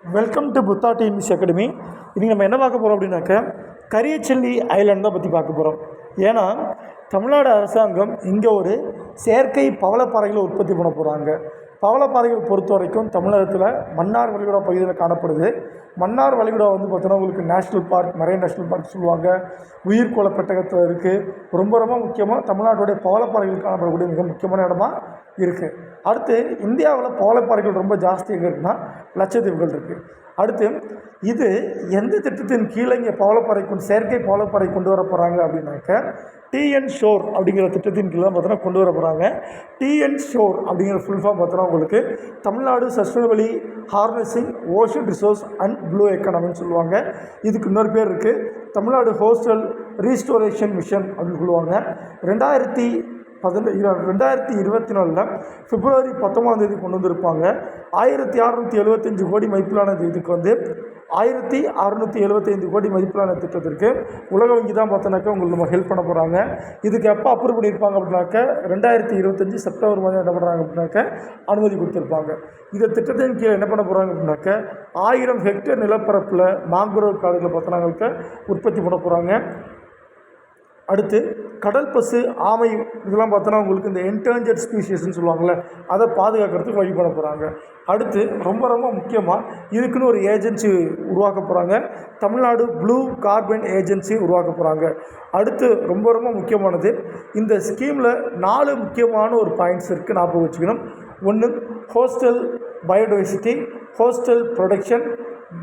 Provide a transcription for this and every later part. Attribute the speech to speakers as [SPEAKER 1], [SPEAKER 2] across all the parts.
[SPEAKER 1] Welcome to Buddha TNPSC academy. இன்றைக்கி நம்ம என்ன பார்க்க போகிறோம் அப்படின்னாக்க கரியச்செல்லி ஐலாண்ட் தான் பற்றி பார்க்க போகிறோம். ஏன்னா தமிழ்நாடு அரசாங்கம் இங்கே ஒரு செயற்கை பவளப்பாறைகளை உற்பத்தி பண்ண போகிறாங்க. பவளப்பாறைகள் பொறுத்த வரைக்கும் தமிழகத்தில் மன்னார் வளைகுடா பகுதியில் காணப்படுது. மன்னார் வளைகுடா வந்து பார்த்தோன்னா உங்களுக்கு national park, marine national park சொல்லுவாங்க. உயிர்கோள பெட்டகத்தில் இருக்குது. ரொம்ப ரொம்ப முக்கியமாக தமிழ்நாட்டுடைய பவளப்பாறைகள் காணப்படக்கூடிய மிக முக்கியமான இடமா இருக்குது. அடுத்து இந்தியாவில் பவளப்பாறைகள் ரொம்ப ஜாஸ்தி எங்கே இருக்குன்னா லட்சத்தீவுகள் இருக்குது. அடுத்து இது எந்த திட்டத்தின் கீழே இங்கே செயற்கை பவளப்பாறை கொண்டு வர போகிறாங்க அப்படின்னாக்க டிஎன் ஷோர் அப்படிங்கிற திட்டத்தின் கீழே பார்த்தோன்னா கொண்டு வர போகிறாங்க. டிஎன் ஷோர் அப்படிங்கிற ஃபுல் ஃபார்ம் பார்த்தோன்னா உங்களுக்கு Tamil Nadu sustainably harnessing ocean resource and blue எக்கானமின்னு சொல்லுவாங்க. இதுக்கு இன்னொரு பேர் இருக்குது, தமிழ்நாடு கோஸ்டல் ரீஸ்டோரேஷன் மிஷன் அப்படின்னு சொல்லுவாங்க. 2024 பிப்ரவரி 19 கொண்டு வந்திருப்பாங்க. 1675 கோடி மதிப்பிலான இதுக்கு வந்து 1675 கோடி மதிப்பிலான திட்டத்திற்கு உலக வங்கி தான் பார்த்தோன்னாக்கா உங்களுக்கு நம்ம ஹெல்ப் பண்ண போகிறாங்க. இதுக்கு எப்போ அப்ரூவ் பண்ணியிருப்பாங்க அப்படின்னாக்க 2025 செப்டம்பர் மாதம் என்ன பண்ணுறாங்க அப்படின்னாக்க அனுமதி கொடுத்துருப்பாங்க. இந்த திட்டத்தின் கீழே என்ன பண்ண போகிறாங்க அப்படின்னாக்க 1000 ஹெக்டேர் நிலப்பரப்பில் மேங்க்ரோவ் காடுகளை பார்த்தோன்னாக்க உற்பத்தி பண்ண போகிறாங்க. அடுத்து கடல் பசு, ஆமை இதெல்லாம் பார்த்தோன்னா உங்களுக்கு இந்த என்டேஞ்சர்ட் ஸ்பீஷீஸ்ன்னு சொல்லுவாங்கள்ல, அதை பாதுகாக்கிறதுக்கு வழி பண்ண போகிறாங்க. அடுத்து ரொம்ப ரொம்ப முக்கியமாக இதுக்குன்னு ஒரு ஏஜென்சி உருவாக்க போகிறாங்க. தமிழ்நாடு ப்ளூ கார்பன் ஏஜென்சி உருவாக்க போகிறாங்க. அடுத்து ரொம்ப ரொம்ப முக்கியமானது, இந்த ஸ்கீமில் 4 முக்கியமான ஒரு பாயிண்ட்ஸ் இருக்குது, ஞாபகம் வச்சுக்கணும். ஒன்று coastal biodiversity, coastal protection,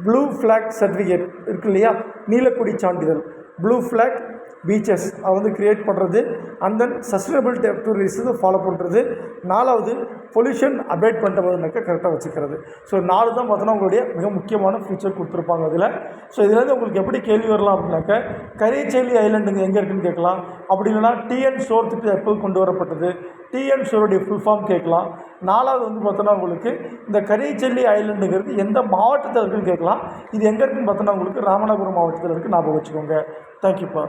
[SPEAKER 1] blue flag certificate இருக்கு இல்லையா, நீலக்குடி சான்றிதழ், ப்ளூ ஃப்ளாக் பீச்சஸ் அதை வந்து க்ரியேட் பண்ணுறது, அண்ட் தென் சஸ்டைனபிள் டூரிசத்தை ஃபாலோ பண்ணுறது. 4வது பொல்யூஷன் அபேட் பண்ணுறதுனாக்கா கரெக்டாக வச்சுக்கிறது. ஸோ 4 தான் பார்த்தோன்னா உங்களுடைய மிக முக்கியமான ஃபியூச்சர் கொடுத்துருப்பாங்க அதில். ஸோ இதுலேருந்து உங்களுக்கு எப்படி கேள்வி வரலாம் அப்படின்னாக்க கரியச்செல்லி ஐலாண்டுங்க எங்கே இருக்குதுன்னு கேட்கலாம். அப்படி இல்லைனா டிஎன் ஷோர் திட்டம் எப்போது கொண்டு வரப்பட்டது, டிஎன் ஷோருடைய ஃபுல் ஃபார்ம் கேட்கலாம். 4வது வந்து பார்த்தோன்னா உங்களுக்கு இந்த கரியச்செல்லி ஐலாண்டுங்கிறது எந்த மாவட்டத்தில் இருக்குதுன்னு கேட்கலாம். இது எங்கே இருக்குதுன்னு பார்த்தோன்னா உங்களுக்கு ராமநாதபுரம் மாவட்டத்தில் இருக்குது, ஞாபகம் வச்சுக்கோங்க. தேங்க்யூப்பா.